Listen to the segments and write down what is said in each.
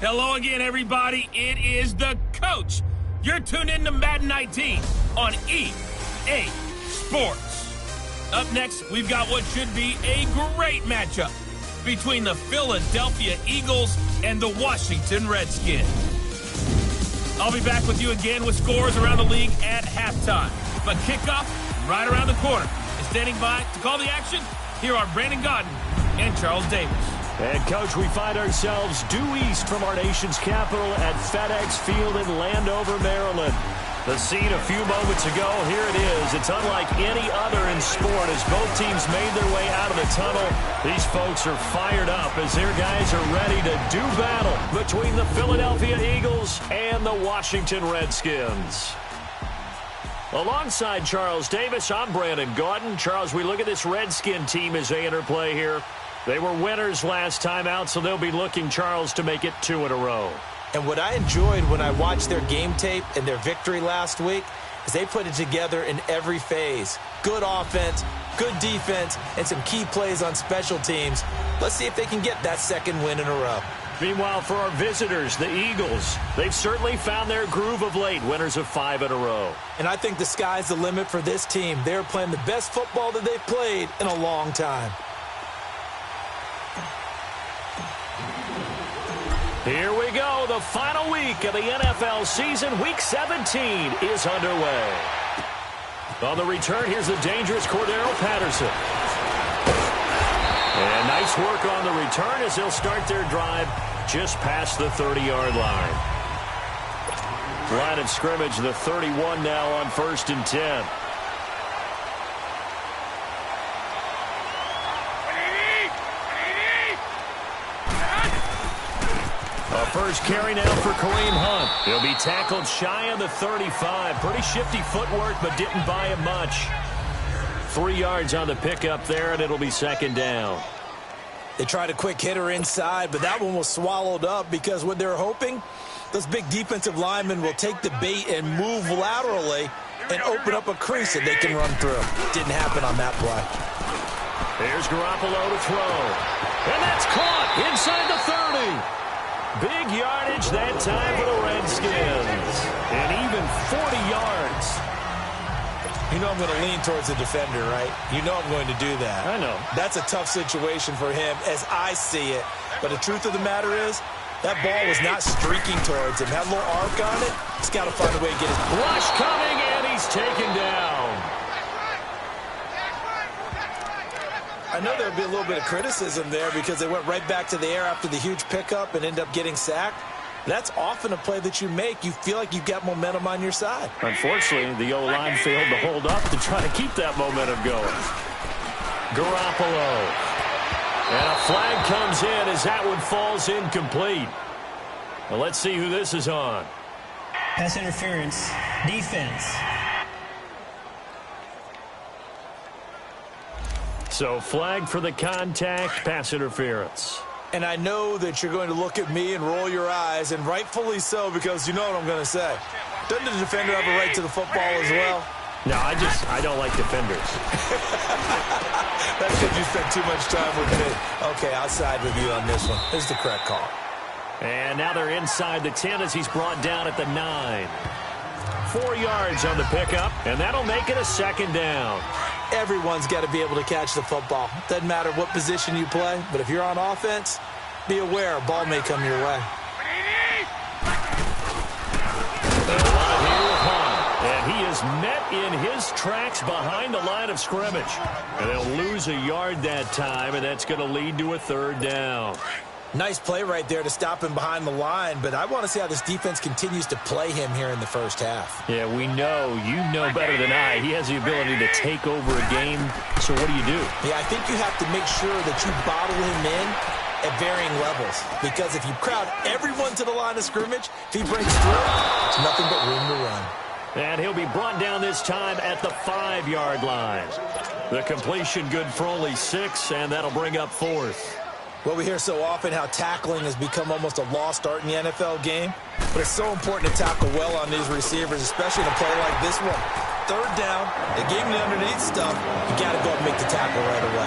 Hello again, everybody. It is the coach. You're tuned in to Madden 19 on EA Sports. Up next, we've got what should be a great matchup between the Philadelphia Eagles and the Washington Redskins. I'll be back with you again with scores around the league at halftime. But kickoff right around the corner. And standing by to call the action, here are Brandon Godden and Charles Davis. And, Coach, we find ourselves due east from our nation's capital at FedEx Field in Landover, Maryland. The scene a few moments ago, here it is. It's unlike any other in sport as both teams made their way out of the tunnel. These folks are fired up as their guys are ready to do battle between the Philadelphia Eagles and the Washington Redskins. Alongside Charles Davis, I'm Brandon Gaudin. Charles, we look at this Redskin team as they interplay here. They were winners last time out, so they'll be looking, Charles, to make it 2 in a row. And what I enjoyed when I watched their game tape and their victory last week is they put it together in every phase. Good offense, good defense, and some key plays on special teams. Let's see if they can get that second win in a row. Meanwhile, for our visitors, the Eagles, they've certainly found their groove of late, winners of 5 in a row. And I think the sky's the limit for this team. They're playing the best football that they've played in a long time. Here we go. The final week of the NFL season. Week 17 is underway. On the return, here's the dangerous Cordero Patterson. And nice work on the return as they'll start their drive just past the 30-yard line. Line of scrimmage, the 31 now on 1st and 10. First carry now for Kareem Hunt. He'll be tackled shy of the 35. Pretty shifty footwork, but didn't buy him much. 3 yards on the pickup there, and it'll be 2nd down. They tried a quick hitter inside, but that one was swallowed up because what they're hoping, those big defensive linemen will take the bait and move laterally and open up a crease that they can run through. Didn't happen on that play. Here's Garoppolo to throw. And that's caught inside the 30. Big yardage that time for the Redskins. And even 40 yards. You know I'm going to lean towards the defender, right? You know I'm going to do that. I know. That's a tough situation for him as I see it. But the truth of the matter is, that ball was not streaking towards him. Had a little arc on it. He's got to find a way to get his... Rush coming, and he's taken down. I know there'll be a little bit of criticism there because they went right back to the air after the huge pickup and end up getting sacked. That's often a play that you make. You feel like you've got momentum on your side. Unfortunately, the O-line failed to hold up to try to keep that momentum going. Garoppolo. And a flag comes in as that one falls incomplete. Well, let's see who this is on. Pass interference. Defense. So flag for the contact, pass interference. And I know that you're going to look at me and roll your eyes, and rightfully so, because you know what I'm going to say. Doesn't the defender have a right to the football as well? No, I don't like defenders. That's because you spent too much time with me. Okay, I'll side with you on this one. This is the correct call. And now they're inside the 10 as he's brought down at the 9. 4 yards on the pickup, and that'll make it a 2nd down. Everyone's got to be able to catch the football. Doesn't matter what position you play, but if you're on offense, be aware a ball may come your way. And he is met in his tracks behind the line of scrimmage. And they'll lose a yard that time, and that's going to lead to a 3rd down. Nice play right there to stop him behind the line, but I want to see how this defense continues to play him here in the first half. Yeah, we know. You know better than I. He has the ability to take over a game. So what do you do? Yeah, I think you have to make sure that you bottle him in at varying levels, because if you crowd everyone to the line of scrimmage, if he breaks through, it's nothing but room to run. And he'll be brought down this time at the 5-yard line. The completion good for only 6, and that'll bring up 4th. Well, we hear so often how tackling has become almost a lost art in the NFL game, but it's so important to tackle well on these receivers, especially in a play like this one. 3rd down, they gave him the underneath stuff, you got to go and make the tackle right away.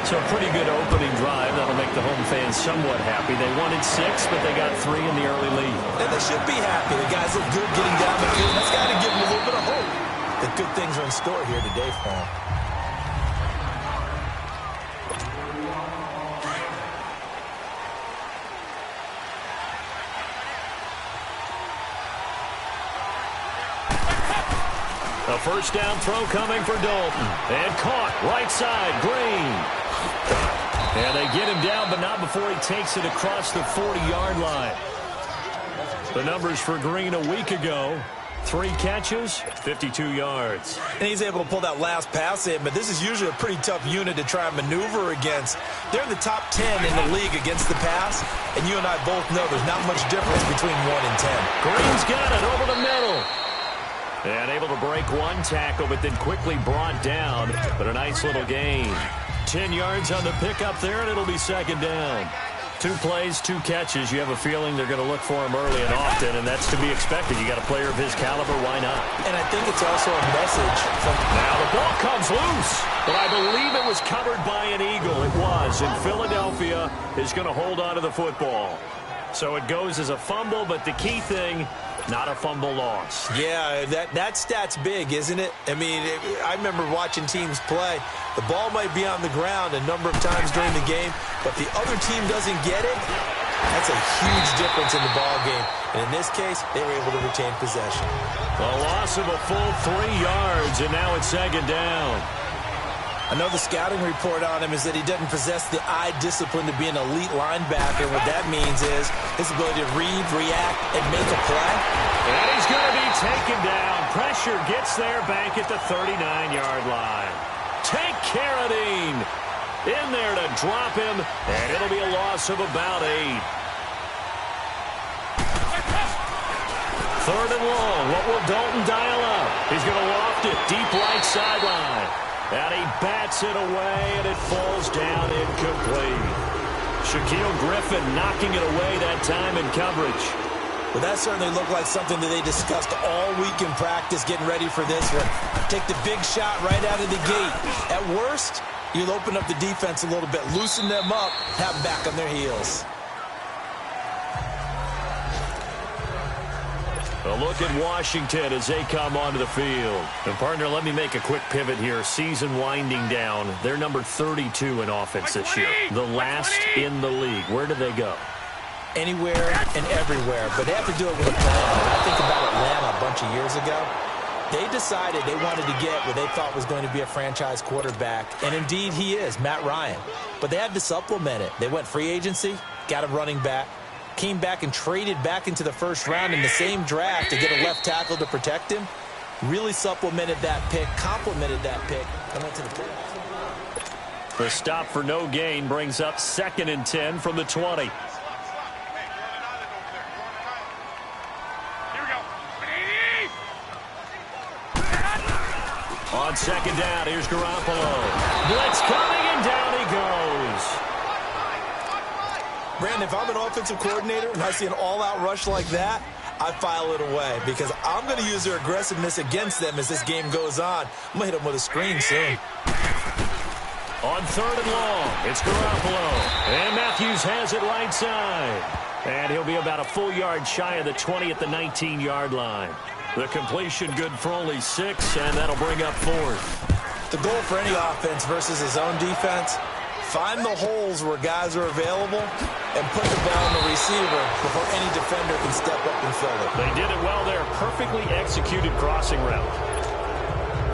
So a pretty good opening drive. That'll make the home fans somewhat happy. They wanted 6, but they got 3 in the early lead. And they should be happy. The guys look good getting down the field. That's got to give them a little bit of hope that good things are in store here today for them. A first down throw coming for Dalton. And caught right side, Green. And they get him down, but not before he takes it across the 40-yard line. The numbers for Green a week ago: 3 catches, 52 yards. And he's able to pull that last pass in, but this is usually a pretty tough unit to try and maneuver against. They're in the top 10 in the league against the pass, and you and I both know there's not much difference between 1 and 10. Green's got it over the middle. And able to break 1 tackle, but then quickly brought down. But a nice little gain. 10 yards on the pickup there, and it'll be second down. 2 plays, 2 catches. You have a feeling they're going to look for him early and often, and that's to be expected. You got a player of his caliber, why not? And I think it's also a message from... Now the ball comes loose, but I believe it was covered by an Eagle. It was, and Philadelphia is going to hold on to the football. So it goes as a fumble, but the key thing, not a fumble loss. Yeah, that stat's big, isn't it? I mean, I remember watching teams play. The ball might be on the ground a number of times during the game, but the other team doesn't get it. That's a huge difference in the ball game. And in this case, they were able to retain possession. A loss of a full 3 yards, and now it's second down. I know the scouting report on him is that he doesn't possess the eye discipline to be an elite linebacker. What that means is his ability to read, react, and make a play. And he's going to be taken down. Pressure gets there back at the 39-yard line. Take Carradine in there to drop him, and it'll be a loss of about 8. 3rd and long. What will Dalton dial up? He's going to loft it deep right sideline. And he bats it away, and it falls down incomplete. Shaquille Griffin knocking it away that time in coverage. Well, that certainly looked like something that they discussed all week in practice, getting ready for this one. Take the big shot right out of the gate. At worst, you'll open up the defense a little bit, loosen them up, have them back on their heels. A look at Washington as they come onto the field. And, partner, let me make a quick pivot here. Season winding down. They're number 32 in offense this year. The last in the league. Where do they go? Anywhere and everywhere. But they have to do it with a plan. I think about Atlanta a bunch of years ago. They decided they wanted to get what they thought was going to be a franchise quarterback. And, indeed, he is, Matt Ryan. But they had to supplement it. They went free agency, got a running back. Came back and traded back into the first round in the same draft to get a left tackle to protect him. Really supplemented that pick, complemented that pick, and went to the playoffs. The stop for no gain brings up 2nd and 10 from the 20. On 2nd down, here's Garoppolo. Blitz coming, and down he goes. Brandon, if I'm an offensive coordinator and I see an all-out rush like that, I file it away because I'm going to use their aggressiveness against them as this game goes on. I'm going to hit them with a screen soon. On 3rd and long, it's Garoppolo. And Matthews has it right side. And he'll be about a full yard shy of the 20 at the 19-yard line. The completion good for only 6, and that'll bring up 4th. The goal for any offense versus his own defense, find the holes where guys are available and put the ball on the receiver before any defender can step up and fill it. They did it well there. Perfectly executed crossing route.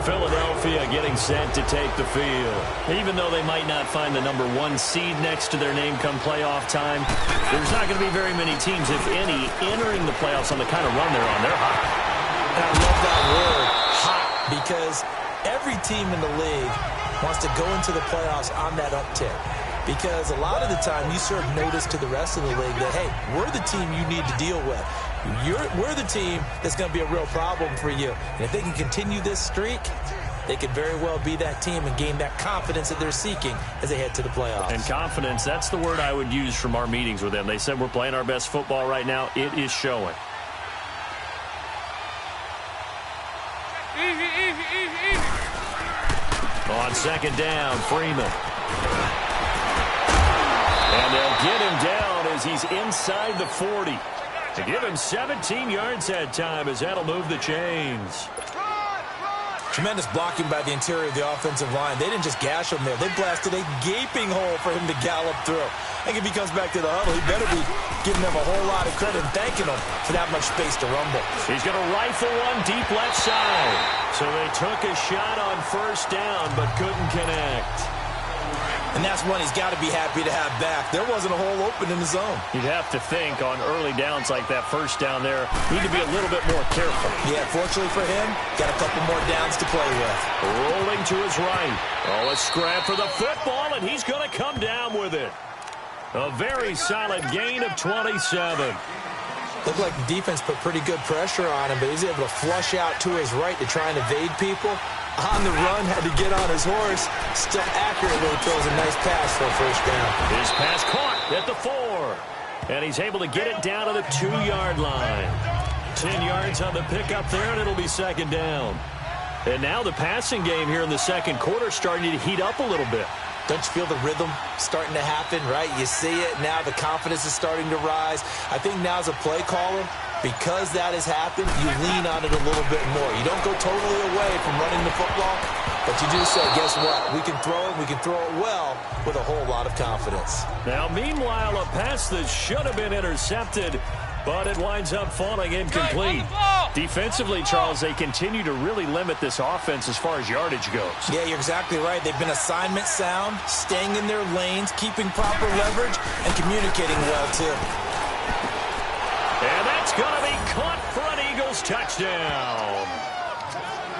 Philadelphia getting set to take the field. Even though they might not find the number 1 seed next to their name come playoff time, there's not going to be very many teams, if any, entering the playoffs on the kind of run they're on. They're hot. And I love that word, hot, because every team in the league wants to go into the playoffs on that uptick. Because a lot of the time you serve notice to the rest of the league that, hey, we're the team you need to deal with. We're the team that's going to be a real problem for you. And if they can continue this streak, they could very well be that team and gain that confidence that they're seeking as they head to the playoffs. And confidence, that's the word I would use from our meetings with them. They said we're playing our best football right now. It is showing. On 2nd down, Freeman. And they'll get him down as he's inside the 40. To give him 17 yards that time, as that'll move the chains. Tremendous blocking by the interior of the offensive line. They didn't just gash him there. They blasted a gaping hole for him to gallop through. I think if he comes back to the huddle, he better be giving them a whole lot of credit and thanking them for that much space to rumble. He's going to rifle one deep left side. So they took a shot on first down, but couldn't connect. And that's one he's got to be happy to have back. There wasn't a hole open in the zone. You'd have to think on early downs like that first down there, need to be a little bit more careful. Yeah, fortunately for him, got a couple more downs to play with. Rolling to his right. Oh, a scrap for the football, and he's going to come down with it. A very solid gain of 27. Looked like the defense put pretty good pressure on him, but he's able to flush out to his right to try and evade people. On the run, had to get on his horse. Still accurately throws a nice pass for a first down. His pass caught at the 4. And he's able to get it down to the 2-yard line. 10 yards on the pickup there, and it'll be second down. And now the passing game here in the second quarter starting to heat up a little bit. Don't you feel the rhythm starting to happen, right? You see it now. The confidence is starting to rise. I think now as a play caller, because that has happened, you lean on it a little bit more. You don't go totally away from running the football, but you do say, guess what? We can throw it. We can throw it well with a whole lot of confidence. Now, meanwhile, a pass that should have been intercepted, but it winds up falling incomplete. Defensively, Charles, they continue to really limit this offense as far as yardage goes. Yeah, you're exactly right. They've been assignment sound, staying in their lanes, keeping proper leverage, and communicating well, too. And that's going to be caught for an Eagles touchdown.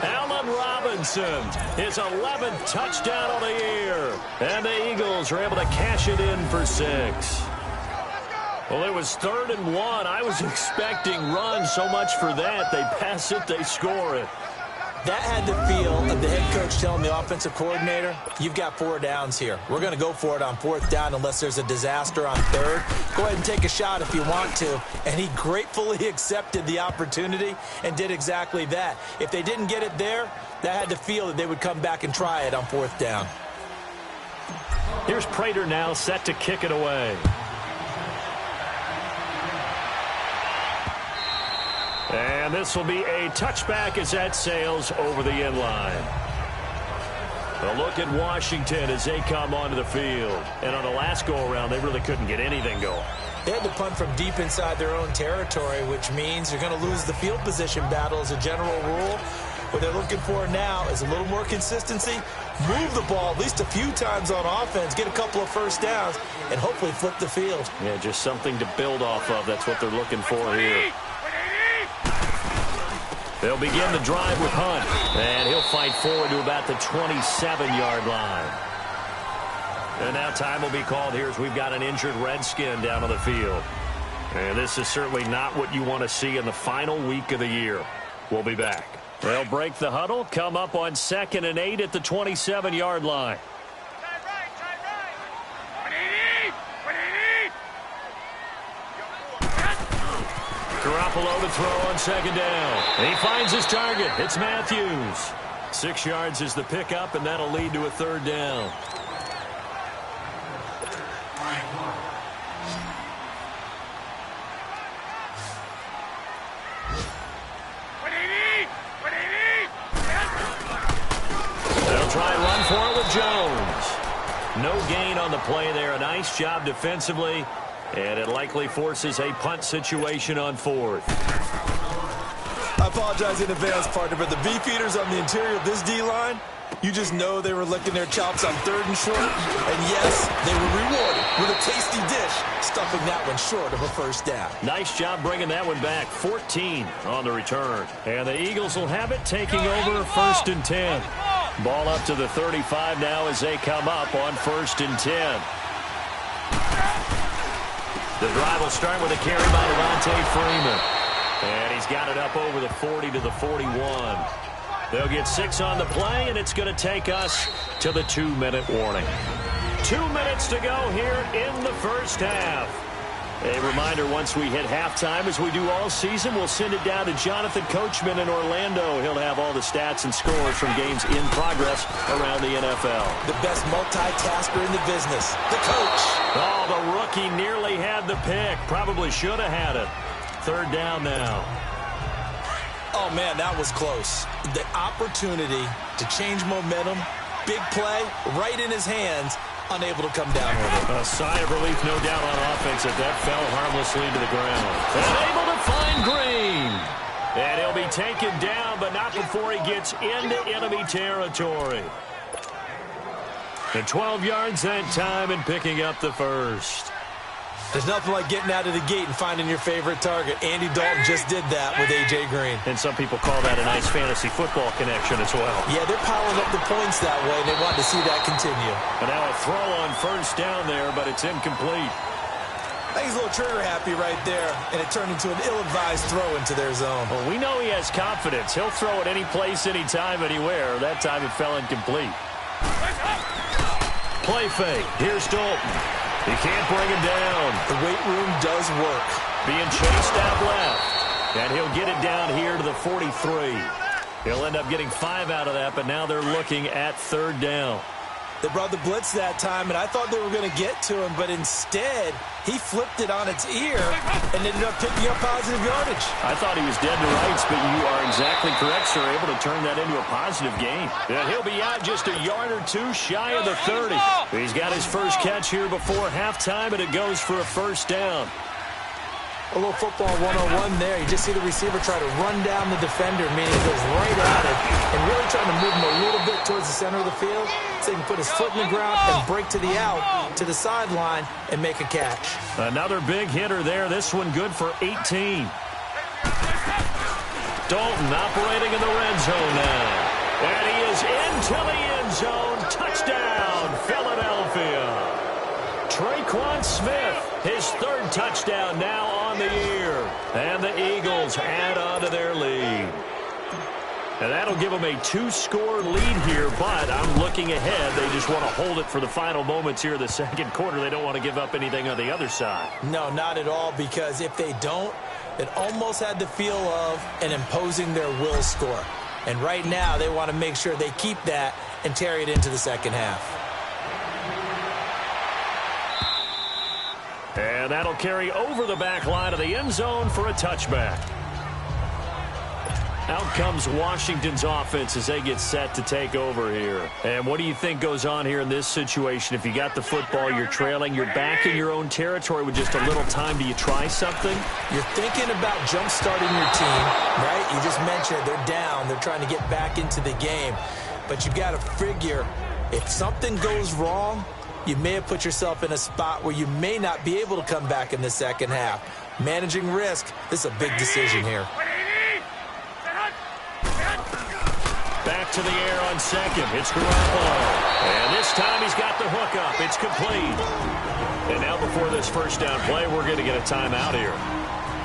Allen Robinson, his 11th touchdown of the year. And the Eagles are able to cash it in for 6. Well, it was 3rd and 1. I was expecting run so much for that. They pass it, they score it. That had the feel of the head coach telling the offensive coordinator, you've got 4 downs here. We're going to go for it on 4th down unless there's a disaster on 3rd. Go ahead and take a shot if you want to. And he gratefully accepted the opportunity and did exactly that. If they didn't get it there, that had the feel that they would come back and try it on 4th down. Here's Prater now set to kick it away. And this will be a touchback as that sails over the end line. A look at Washington as they come onto the field. And on the last go-around, they really couldn't get anything going. They had to punt from deep inside their own territory, which means you're going to lose the field position battle as a general rule. What they're looking for now is a little more consistency, move the ball at least a few times on offense, get a couple of first downs, and hopefully flip the field. Yeah, just something to build off of. That's what they're looking for here. They'll begin the drive with Hunt, and he'll fight forward to about the 27-yard line. And now time will be called here as we've got an injured Redskin down on the field. And this is certainly not what you want to see in the final week of the year. We'll be back. They'll break the huddle, come up on 2nd and 8 at the 27-yard line. Garoppolo to throw on 2nd down. He finds his target. It's Matthews. 6 yards is the pickup, and that'll lead to a 3rd down. They'll try and run for it with Jones. No gain on the play there. A nice job defensively. And it likely forces a punt situation on 4th. I apologize in advance, partner, but the beefeaters on the interior of this D-line, you just know they were licking their chops on 3rd and short. And yes, they were rewarded with a tasty dish, stuffing that one short of a first down. Nice job bringing that one back. 14 on the return. And the Eagles will have it, taking over 1st and 10. Ball up to the 35 now as they come up on 1st and 10. The drive will start with a carry by Devontae Freeman. And he's got it up over the 40 to the 41. They'll get 6 on the play, and it's going to take us to the 2-minute warning. 2 minutes to go here in the first half. A reminder, once we hit halftime, as we do all season, we'll send it down to Jonathan Coachman in Orlando. He'll have all the stats and scores from games in progress around the NFL. The best multitasker in the business, the coach. Oh, the rookie nearly had the pick. Probably should have had it. Third down now. Oh, man, that was close. The opportunity to change momentum, big play, right in his hands, unable to come down with it. A sigh of relief, no doubt, on offense if that fell harmlessly to the ground. And able to find Green. And he'll be taken down, but not before he gets into enemy territory. And 12 yards that time and picking up the first. There's nothing like getting out of the gate and finding your favorite target. Andy Dalton just did that with A.J. Green. And some people call that a nice fantasy football connection as well. Yeah, they're piling up the points that way, and they want to see that continue. And now a throw on first down there, but it's incomplete. I think he's a little trigger happy right there, and it turned into an ill-advised throw into their zone. Well, we know he has confidence. He'll throw it any place, anytime, anywhere. That time it fell incomplete. Play fake. Here's Dalton. He can't bring him down. The weight room does work. Being chased out left. And he'll get it down here to the 43. He'll end up getting 5 out of that, but now they're looking at third down. They brought the blitz that time, and I thought they were going to get to him, but instead, he flipped it on its ear and ended up picking up positive yardage. I thought he was dead to rights, but you are exactly correct, sir. Able to turn that into a positive gain. And he'll be out just a yard or two shy of the 30. He's got his first catch here before halftime, and it goes for a first down. A little football 101 there. You just see the receiver try to run down the defender, meaning he goes right at it, and really trying to move him a little bit towards the center of the field so he can put his foot in the ground and break to the out, to the sideline, and make a catch. Another big hitter there. This one good for 18. Dalton operating in the red zone now. And he is into the end zone. Touchdown, Philadelphia. Traquan Smith, his third touchdown now on the year. And the Eagles add on to their lead. And that'll give them a 2-score lead here, but I'm looking ahead. They just want to hold it for the final moments here of the second quarter. They don't want to give up anything on the other side. No, not at all, because if they don't, it almost had the feel of an imposing their will score. And right now, they want to make sure they keep that and carry it into the second half. And that'll carry over the back line of the end zone for a touchback. Out comes Washington's offense as they get set to take over here. And what do you think goes on here in this situation? If you got the football, you're trailing, you're back in your own territory with just a little time. Do you try something? You're thinking about jump-starting your team, right? You just mentioned they're down. They're trying to get back into the game. But you've got to figure if something goes wrong, you may have put yourself in a spot where you may not be able to come back in the second half. Managing risk, this is a big decision here. Back to the air on second. It's Garoppolo. And this time he's got the hookup. It's complete. And now before this first down play, we're going to get a timeout here.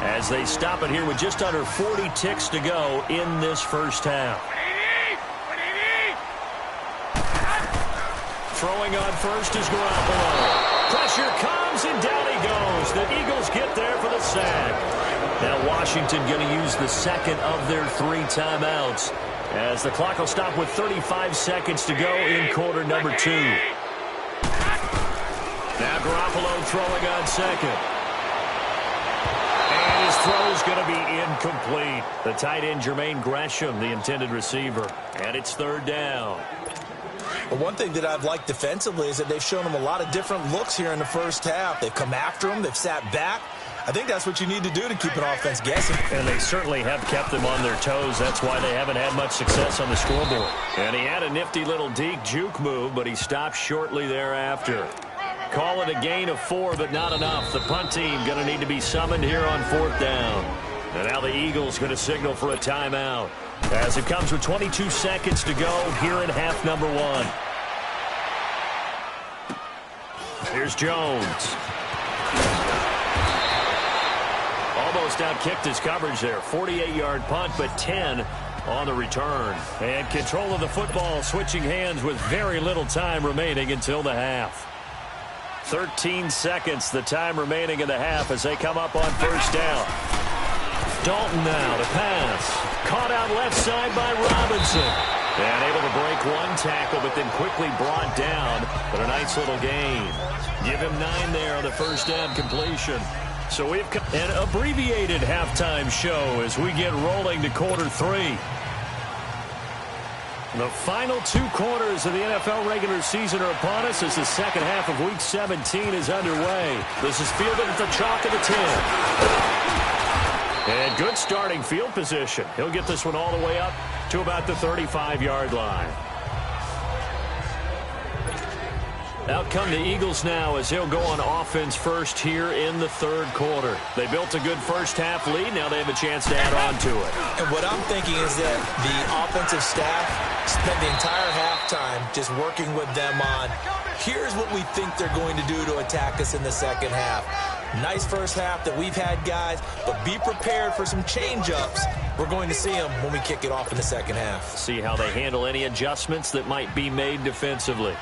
As they stop it here with just under 40 ticks to go in this first half. Throwing on first is Garoppolo. Pressure comes, and down he goes. The Eagles get there for the sack. Now Washington going to use the second of their 3 timeouts, as the clock will stop with 35 seconds to go in quarter number 2. Now Garoppolo throwing on second. And his throw is going to be incomplete. The tight end, Jermaine Gresham, the intended receiver. And it's third down. Well, one thing that I've liked defensively is that they've shown them a lot of different looks here in the first half. They've come after them. They've sat back. I think that's what you need to do to keep an offense guessing. And they certainly have kept them on their toes. That's why they haven't had much success on the scoreboard. And he had a nifty little deke juke move, but he stopped shortly thereafter. Call it a gain of 4, but not enough. The punt team going to need to be summoned here on 4th down. And now the Eagles going to signal for a timeout, as it comes with 22 seconds to go here in half number 1. Here's Jones. Almost outkicked his coverage there. 48-yard punt, but 10 on the return. And control of the football switching hands with very little time remaining until the half. 13 seconds, the time remaining in the half as they come up on first down. Dalton now to pass. Caught out left side by Robinson. And able to break one tackle, but then quickly brought down. But a nice little gain. Give him 9 there on the first down completion. So we've got an abbreviated halftime show as we get rolling to quarter 3. The final 2 quarters of the NFL regular season are upon us as the second half of Week 17 is underway. This is fielded at the chalk of the 10. And good starting field position. He'll get this one all the way up to about the 35-yard line. Out come the Eagles now as they'll go on offense first here in the third quarter. They built a good first half lead. Now they have a chance to add on to it. And what I'm thinking is that the offensive staff spent the entire halftime just working with them on, here's what we think they're going to do to attack us in the second half. Nice first half that we've had, guys, but be prepared for some change-ups. We're going to see them when we kick it off in the second half. See how they handle any adjustments that might be made defensively.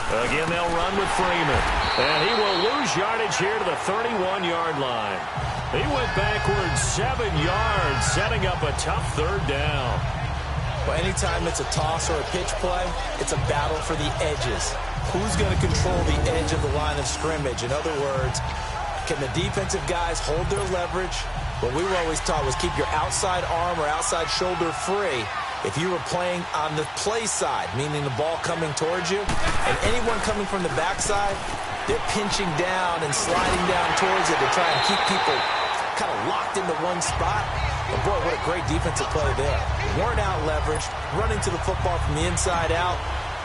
Again, they'll run with Freeman. And he will lose yardage here to the 31-yard line. He went backwards 7 yards, setting up a tough third down. Well, anytime it's a toss or a pitch play, it's a battle for the edges. Who's going to control the edge of the line of scrimmage? In other words, can the defensive guys hold their leverage? What we were always taught was keep your outside arm or outside shoulder free if you were playing on the play side, meaning the ball coming towards you, and anyone coming from the backside, they're pinching down and sliding down towards it to try and keep people kind of locked into one spot. But boy, what a great defensive play there. Weren't out leveraged, running to the football from the inside out,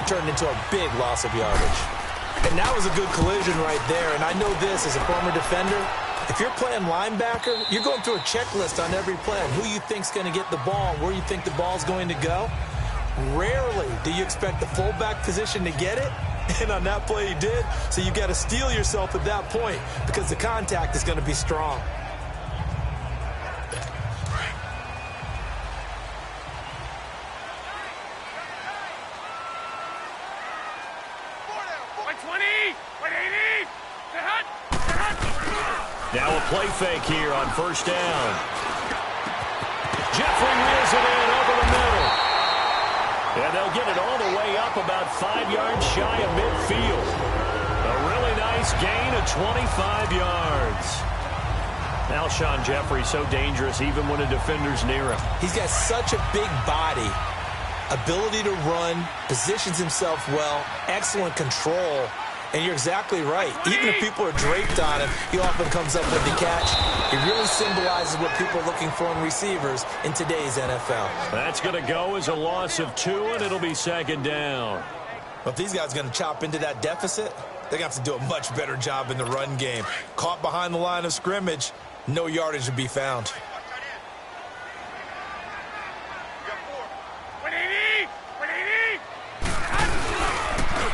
turned into a big loss of yardage. And that was a good collision right there, and I know this as a former defender. If you're playing linebacker, you're going through a checklist on every play on who you think's going to get the ball, where you think the ball's going to go. Rarely do you expect the fullback position to get it, and on that play he did. So you've got to steel yourself at that point because the contact is going to be strong. Now a play fake here on first down. Jeffrey wheels it in over the middle. And they'll get it all the way up about 5 yards shy of midfield. A really nice gain of 25 yards. Alshon Jeffrey so dangerous even when a defender's near him. He's got such a big body, ability to run, positions himself well, excellent control. And you're exactly right. Even if people are draped on him, he often comes up with the catch. He really symbolizes what people are looking for in receivers in today's NFL. That's going to go as a loss of 2, and it'll be second down. Well, if these guys are going to chop into that deficit, they're going to have to do a much better job in the run game. Caught behind the line of scrimmage, no yardage to be found.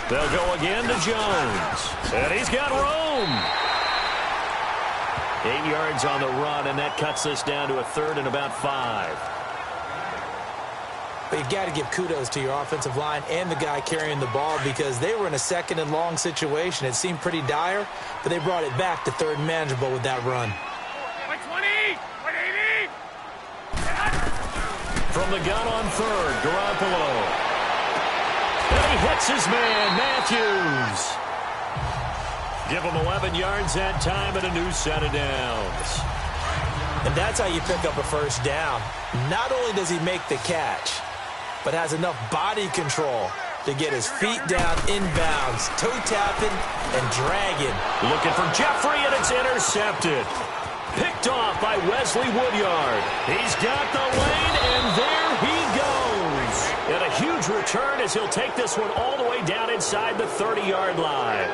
They'll go again to Jones. And he's got room. 8 yards on the run, and that cuts this down to a third and about 5. But you've got to give kudos to your offensive line and the guy carrying the ball because they were in a second and long situation. It seemed pretty dire, but they brought it back to third and manageable with that run. 120! 180! From the gun on third, Garoppolo. And he hits his man, Matthews. Give him 11 yards that time and a new set of downs. And that's how you pick up a first down. Not only does he make the catch, but has enough body control to get his feet down inbounds, toe tapping and dragging. Looking for Jeffrey, and it's intercepted. Picked off by Wesley Woodyard. He's got the lane, and there he goes. And a huge return as he'll take this one all the way down inside the 30-yard line.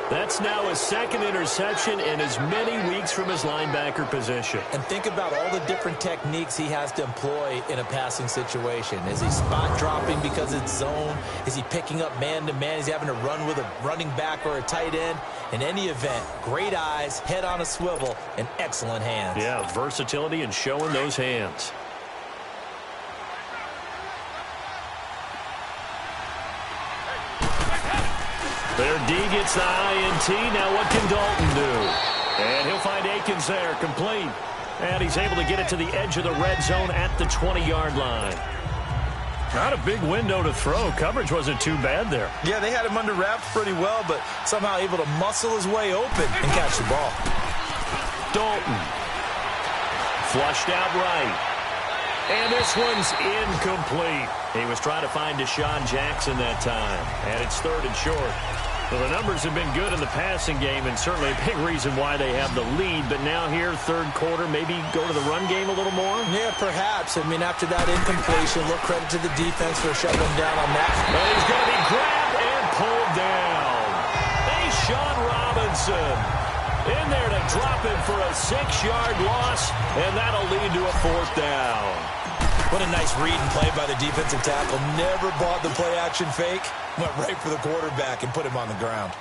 That's now his second interception in as many weeks from his linebacker position. And think about all the different techniques he has to employ in a passing situation. Is he spot dropping because it's zone? Is he picking up man-to-man? Is he having to run with a running back or a tight end? In any event, great eyes, head on a swivel, and excellent hands. Yeah, versatility and showing those hands. Their D gets the INT. Now what can Dalton do? And he'll find Akins there, complete. And he's able to get it to the edge of the red zone at the 20-yard line. Not a big window to throw. Coverage wasn't too bad there. Yeah, they had him under wraps pretty well, but somehow able to muscle his way open and catch the ball. Dalton. Flushed out right. And this one's incomplete. He was trying to find Deshaun Jackson that time. And it's 3rd and short. Well, the numbers have been good in the passing game, and certainly a big reason why they have the lead. But now here, 3rd quarter, maybe go to the run game a little more? Yeah, perhaps. I mean, after that incompletion, look, credit to the defense for shutting him down on that. But he's going to be grabbed and pulled down. Sean Robinson in there to drop him for a 6-yard loss, and that'll lead to a 4th down. What a nice read and play by the defensive tackle. Never bought the play-action fake. Went right for the quarterback and put him on the ground.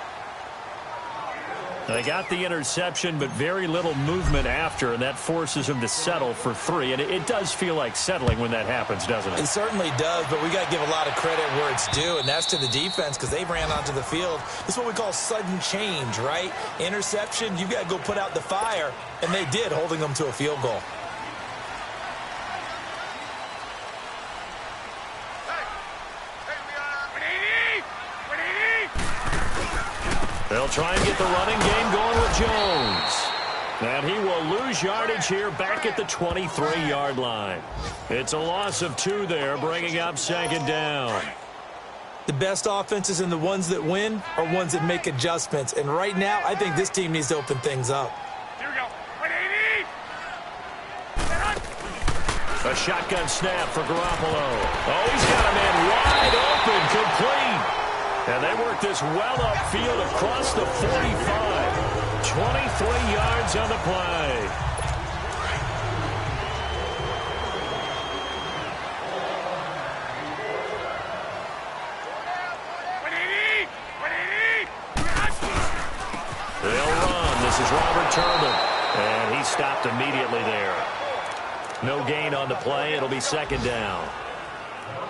They got the interception, but very little movement after, and that forces him to settle for 3. And it does feel like settling when that happens, doesn't it? It certainly does, but we got to give a lot of credit where it's due, and that's to the defense because they ran onto the field. This is what we call sudden change, right? Interception, you got to go put out the fire, and they did, holding them to a field goal. They'll try and get the running game going with Jones. And he will lose yardage here back at the 23-yard line. It's a loss of 2 there, bringing up 2nd down. The best offenses and the ones that win are ones that make adjustments. And right now, I think this team needs to open things up. Here we go. 180. A shotgun snap for Garoppolo. Oh, he's got a man wide open, complete. And they work this well upfield across the 45. 23 yards on the play. They'll run. This is Robert Turbin. And he stopped immediately there. No gain on the play. It'll be 2nd down.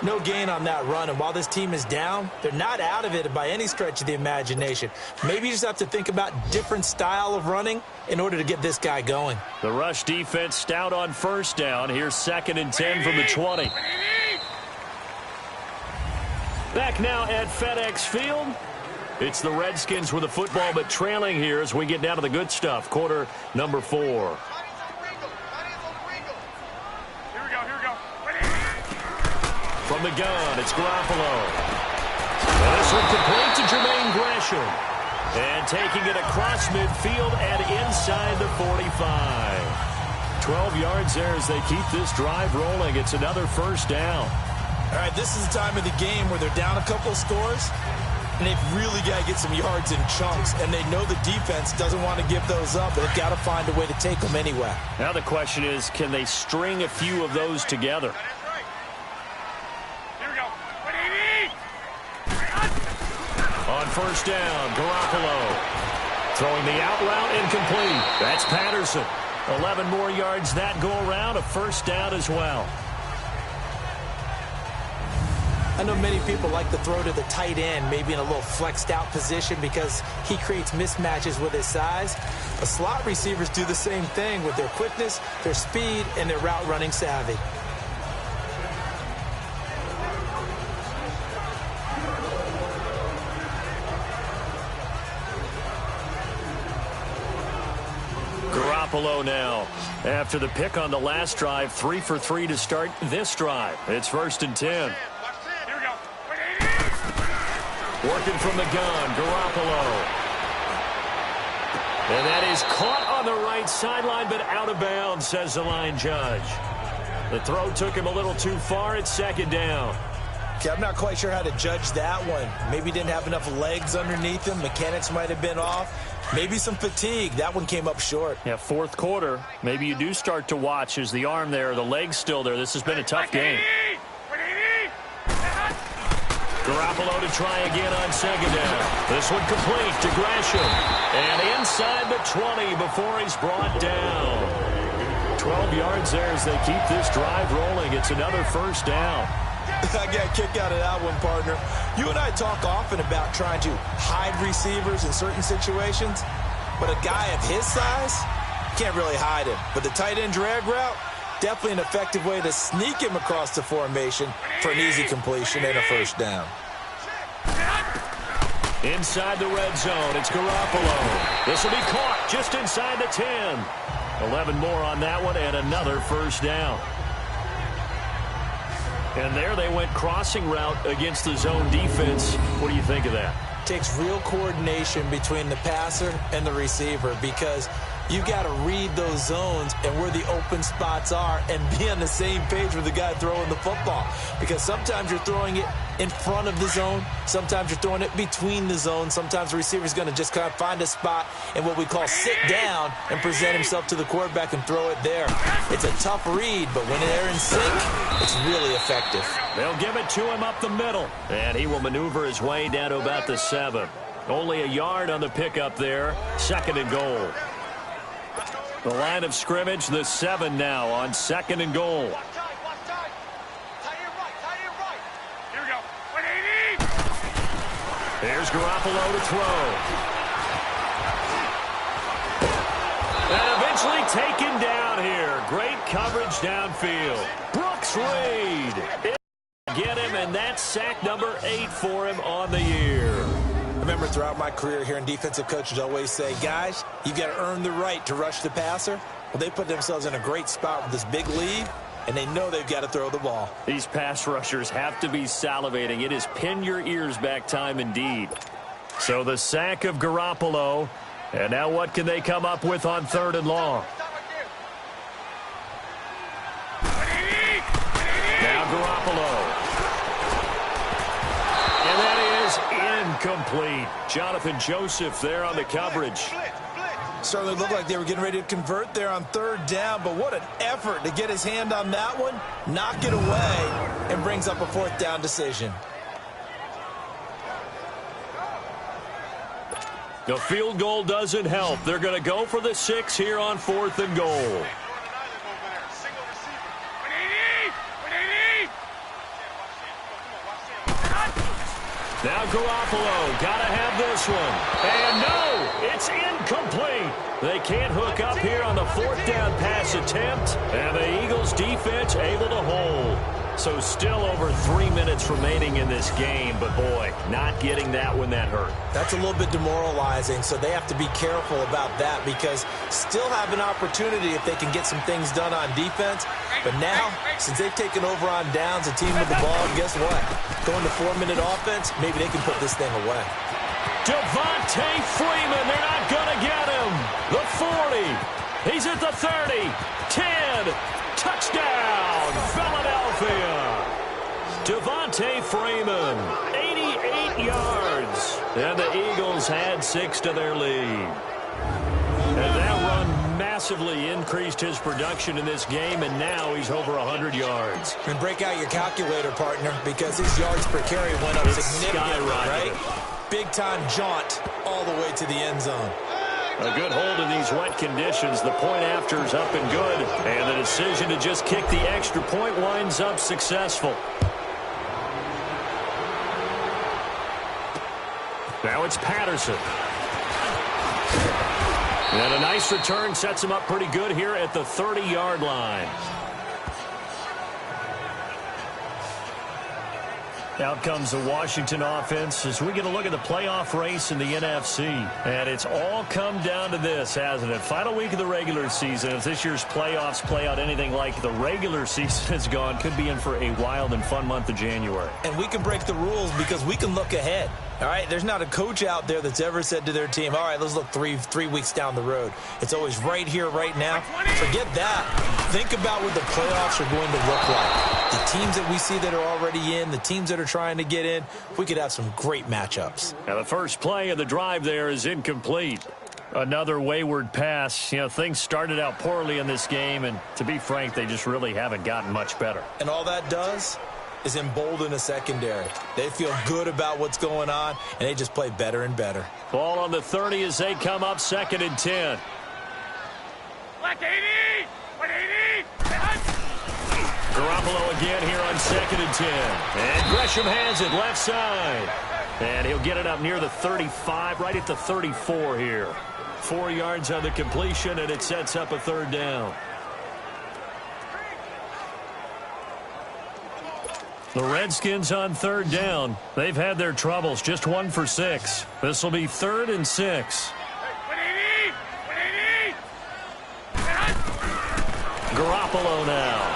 No gain on that run, and while this team is down, they're not out of it by any stretch of the imagination. Maybe you just have to think about different style of running in order to get this guy going. The rush defense stout on 1st down. Here's 2nd and 10 from the 20. Back now at FedEx Field. It's the Redskins with the football, but trailing here as we get down to the good stuff. Quarter number 4. From the gun, it's Garoppolo. And this one complete to Jermaine Gresham. And taking it across midfield and inside the 45. 12 yards there as they keep this drive rolling. It's another 1st down. All right, this is the time of the game where they're down a couple of scores, and they've really got to get some yards in chunks, and they know the defense doesn't want to give those up, but they've got to find a way to take them anyway. Now the question is, can they string a few of those together? On 1st down, Garoppolo. Throwing the out route incomplete. That's Patterson. 11 more yards that go around. A 1st down as well. I know many people like to throw to the tight end, maybe in a little flexed out position because he creates mismatches with his size. But slot receivers do the same thing with their quickness, their speed, and their route running savvy. Garoppolo now. After the pick on the last drive, 3 for 3 to start this drive. It's 1st and 10. Working from the gun, Garoppolo. And that is caught on the right sideline, but out of bounds, says the line judge. The throw took him a little too far. It's 2nd down. Okay, I'm not quite sure how to judge that one. Maybe didn't have enough legs underneath him. Mechanics might have been off. Maybe some fatigue. That one came up short. Yeah, 4th quarter. Maybe you do start to watch as the arm there, the leg's still there. This has been a tough game. Garoppolo to try again on 2nd down. This one complete to Gresham. And inside the 20 before he's brought down. 12 yards there as they keep this drive rolling. It's another 1st down. I got a kick out of that one, partner. You and I talk often about trying to hide receivers in certain situations, but a guy of his size, can't really hide him. But the tight end drag route, definitely an effective way to sneak him across the formation for an easy completion and a first down. Inside the red zone, it's Garoppolo. This will be caught just inside the 10. 11 more on that one and another first down. And there they went crossing route against the zone defense. What do you think of that? Takes real coordination between the passer and the receiver because you got to read those zones and where the open spots are and be on the same page with the guy throwing the football. Because sometimes you're throwing it in front of the zone. Sometimes you're throwing it between the zones. Sometimes the receiver's going to just kind of find a spot and what we call sit down and present himself to the quarterback and throw it there. It's a tough read, but when they're in sync, it's really effective. They'll give it to him up the middle, and he will maneuver his way down to about the 7. Only a yard on the pickup there. 2nd and goal. The line of scrimmage, the 7 now on 2nd and goal. Here we go. 180. Here's Garoppolo to throw. And eventually taken down here. Great coverage downfield. Brooks Reed. Get him, and that's sack number 8 for him on the year. I remember throughout my career here in defensive coaches always say, guys, you've got to earn the right to rush the passer. Well, they put themselves in a great spot with this big lead, and they know they've got to throw the ball. These pass rushers have to be salivating. It is pin your ears back time indeed. So the sack of Garoppolo, and now what can they come up with on 3rd and long? Now Garoppolo. And that is incomplete. Jonathan Joseph there on the coverage. Certainly looked like they were getting ready to convert there on 3rd down, but what an effort to get his hand on that one, knock it away, and brings up a 4th down decision. The field goal doesn't help. They're going to go for the 6 here on 4th and goal. Now Garoppolo, got to have this one. And no, it's incomplete. They can't hook up here on the 4th down pass attempt. And the Eagles defense able to hold. So still over 3 minutes remaining in this game. But, boy, not getting that when that hurt. That's a little bit demoralizing, so they have to be careful about that because still have an opportunity if they can get some things done on defense. But now, since they've taken over on downs, a team with the ball, guess what? Going to 4-minute offense, maybe they can put this thing away. Devontae Freeman, they're not going to get him. The 40. He's at the 30. 10. Touchdown, Philadelphia. Devontae Freeman, 88 yards. And the Eagles had 6 to their lead. And that run massively increased his production in this game, and now he's over 100 yards. And break out your calculator, partner, because his yards per carry went up significantly, right? Big-time jaunt all the way to the end zone. A good hold in these wet conditions. The point after is up and good. And the decision to just kick the extra point winds up successful. Now it's Patterson. And a nice return sets him up pretty good here at the 30-yard line. Out comes the Washington offense as we get a look at the playoff race in the NFC. And it's all come down to this, hasn't it? Final week of the regular season. If this year's playoffs play out anything like the regular season has gone, could be in for a wild and fun month of January. And we can break the rules because we can look ahead. All right, there's not a coach out there that's ever said to their team, all right, let's look three weeks down the road. It's always right here, right now. Forget that. Think about what the playoffs are going to look like. The teams that we see that are already in, the teams that are trying to get in, we could have some great matchups. Now the first play of the drive there is incomplete. Another wayward pass. You know, things started out poorly in this game, and to be frank, they just really haven't gotten much better. And all that does is embolden a secondary. They feel good about what's going on, and they just play better and better. Ball on the 30 as they come up 2nd and 10. Black 80! 180! Garoppolo again here on 2nd and 10. And Gresham has it left side. And he'll get it up near the 35, right at the 34 here. 4 yards on the completion, and it sets up a 3rd down. The Redskins on 3rd down. They've had their troubles, just 1 for 6. This will be 3rd and 6. Garoppolo now.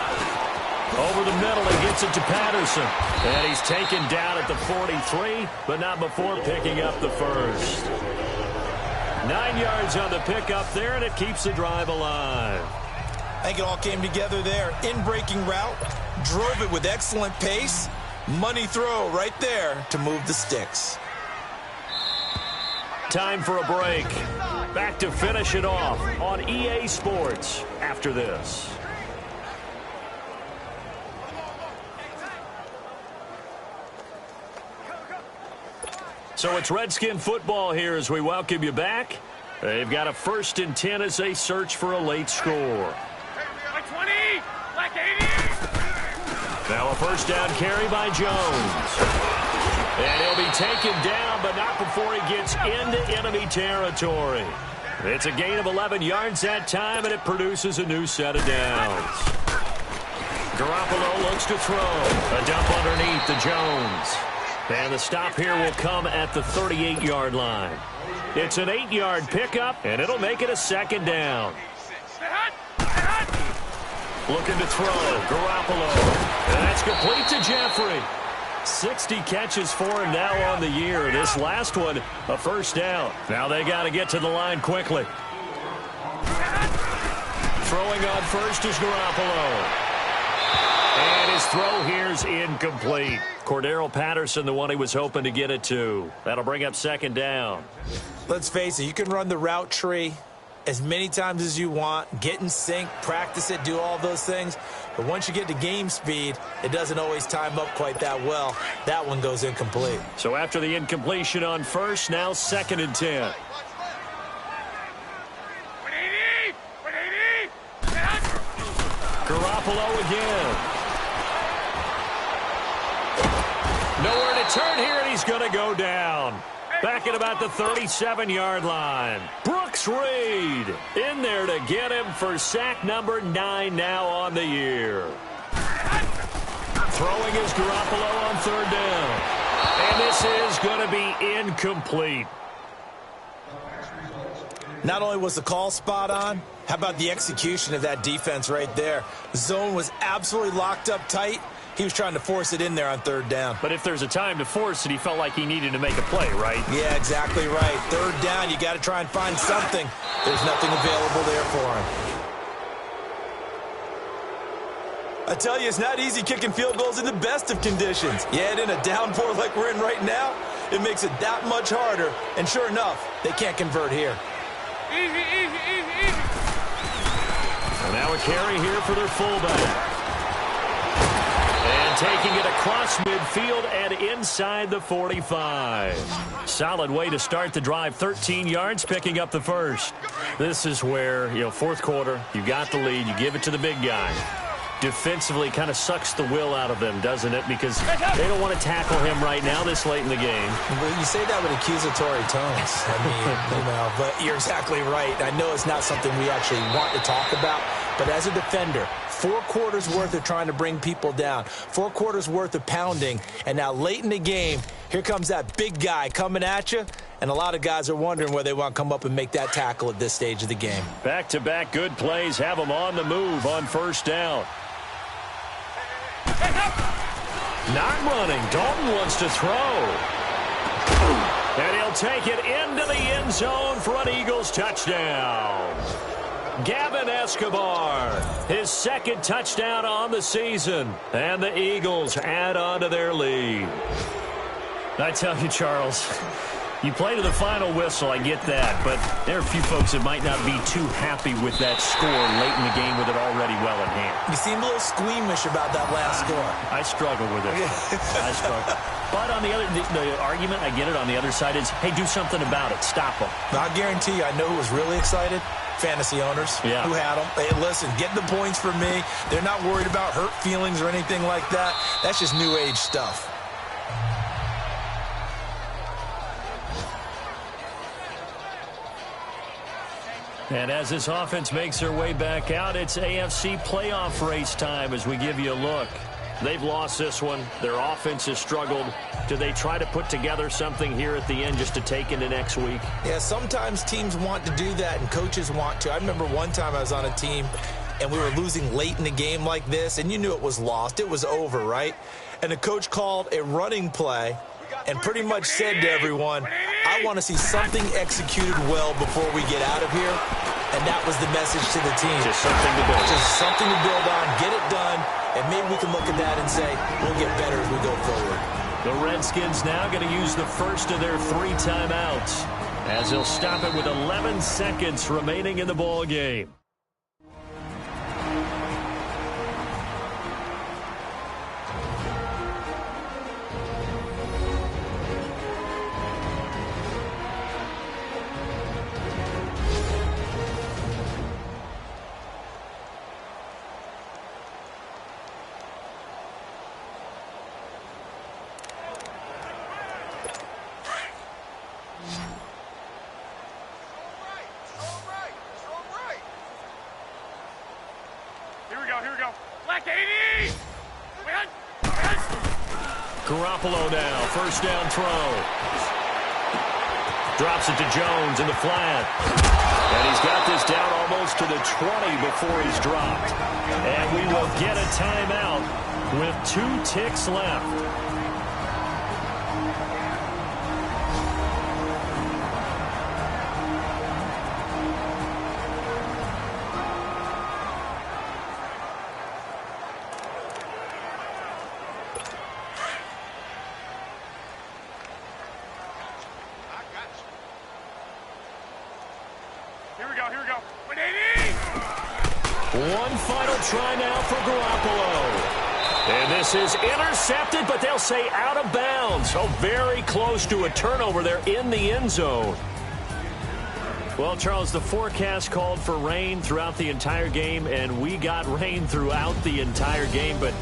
Over the middle, he gets it to Patterson. And he's taken down at the 43, but not before picking up the first. 9 yards on the pickup there, and it keeps the drive alive. I think it all came together there. In-breaking route, drove it with excellent pace. Money throw right there to move the sticks. Time for a break. Back to finish it off on EA Sports after this. So it's Redskin football here as we welcome you back. They've got a 1st and 10 as they search for a late score. Like 20, like 80. Now a 1st down carry by Jones. And he'll be taken down, but not before he gets into enemy territory. It's a gain of 11 yards that time, and it produces a new set of downs. Garoppolo looks to throw. A dump underneath to Jones. And the stop here will come at the 38-yard line. It's an 8-yard pickup, and it'll make it a 2nd down. Looking to throw. Garoppolo. And that's complete to Jeffrey. 60 catches for him now on the year. This last one, a 1st down. Now they got to get to the line quickly. Throwing on first is Garoppolo. And his throw here's incomplete. Cordero Patterson, the one he was hoping to get it to. That'll bring up 2nd down. Let's face it, you can run the route tree as many times as you want, get in sync, practice it, do all those things. But once you get to game speed, it doesn't always time up quite that well. That one goes incomplete. So after the incompletion on first, now 2nd and 10. 180, 180. Garoppolo again. Nowhere to turn here, and he's going to go down. Back at about the 37-yard line. Brooks Reed in there to get him for sack number 9 now on the year. Throwing is Garoppolo on 3rd down. And this is going to be incomplete. Not only was the call spot on, how about the execution of that defense right there? The zone was absolutely locked up tight. He was trying to force it in there on 3rd down. But if there's a time to force it, he felt like he needed to make a play, right? Yeah, exactly right. 3rd down, you got to try and find something. There's nothing available there for him. I tell you, it's not easy kicking field goals in the best of conditions. Yet in a downpour like we're in right now, it makes it that much harder. And sure enough, they can't convert here. Easy, easy, easy, easy. And now a carry here for their fullback. And taking it across midfield and inside the 45. Solid way to start the drive. 13 yards, picking up the first. This is where, 4th quarter, you got the lead, you give it to the big guy. Defensively kind of sucks the will out of them, doesn't it? Because they don't want to tackle him right now this late in the game. Well, you say that with accusatory tones. I mean, but you're exactly right. I know it's not something we actually want to talk about, but as a defender, 4 quarters worth of trying to bring people down, 4 quarters worth of pounding, and now late in the game, here comes that big guy coming at you, and a lot of guys are wondering where they want to come up and make that tackle at this stage of the game. Back-to-back good plays have them on the move on 1st down. Not running. Dalton wants to throw. And he'll take it into the end zone for an Eagles touchdown. Gavin Escobar, his 2nd touchdown on the season. And the Eagles add on to their lead. I tell you, Charles, you play to the final whistle, I get that, but there are a few folks that might not be too happy with that score late in the game with it already well in hand. You seem a little squeamish about that last score. I struggle with it. I struggle. But on the other, the argument, I get it, on the other side is, hey, do something about it. Stop them. I guarantee you, I know who was really excited. Fantasy owners who had them. Hey, listen, get the points for me. They're not worried about hurt feelings or anything like that. That's just new age stuff. And as this offense makes their way back out, it's AFC playoff race time as we give you a look. They've lost this one. Their offense has struggled. Do they try to put together something here at the end just to take into next week? Yeah, sometimes teams want to do that and coaches want to. I remember one time I was on a team and we were losing late in the game like this, and you knew it was lost. It was over, right? And the coach called a running play and pretty much said to everyone, I want to see something executed well before we get out of here. And that was the message to the team. Just something to build. Just something to build on, get it done, and maybe we can look at that and say, we'll get better as we go forward. The Redskins now going to use the first of their 3 timeouts as they'll stop it with 11 seconds remaining in the ball game. Here we go. Black 80! Garoppolo now, first down throw. Drops it to Jones in the flat. And he's got this down almost to the 20 before he's dropped. And we will get a timeout with 2 ticks left. Here we go. 180! One final try now for Garoppolo. And this is intercepted, but they'll say out of bounds. So very close to a turnover there in the end zone. Well, Charles, the forecast called for rain throughout the entire game, and we got rain throughout the entire game. But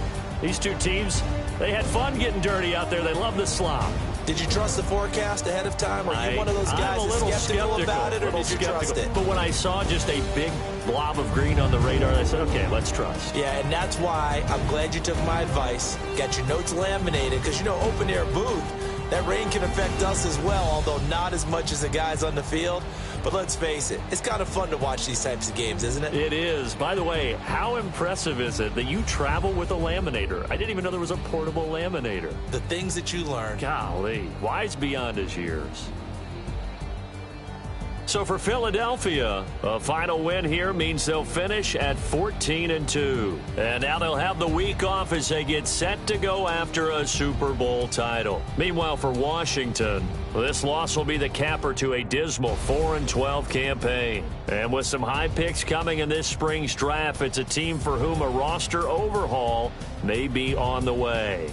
these two teams, they had fun getting dirty out there. They love the slop. Did you trust the forecast ahead of time? Are you one of those guys that's skeptical about it, or did you trust it? But when I saw just a big blob of green on the radar, I said, okay, let's trust. Yeah, and that's why I'm glad you took my advice. Got your notes laminated, because, open-air booth, that rain can affect us as well, although not as much as the guys on the field. But let's face it, it's kind of fun to watch these types of games, isn't it? It is. By the way, how impressive is it that you travel with a laminator? I didn't even know there was a portable laminator. The things that you learn. Golly, wise beyond his years. So for Philadelphia, a final win here means they'll finish at 14-2. And now they'll have the week off as they get set to go after a Super Bowl title. Meanwhile, for Washington, this loss will be the capper to a dismal 4-12 campaign. And with some high picks coming in this spring's draft, it's a team for whom a roster overhaul may be on the way.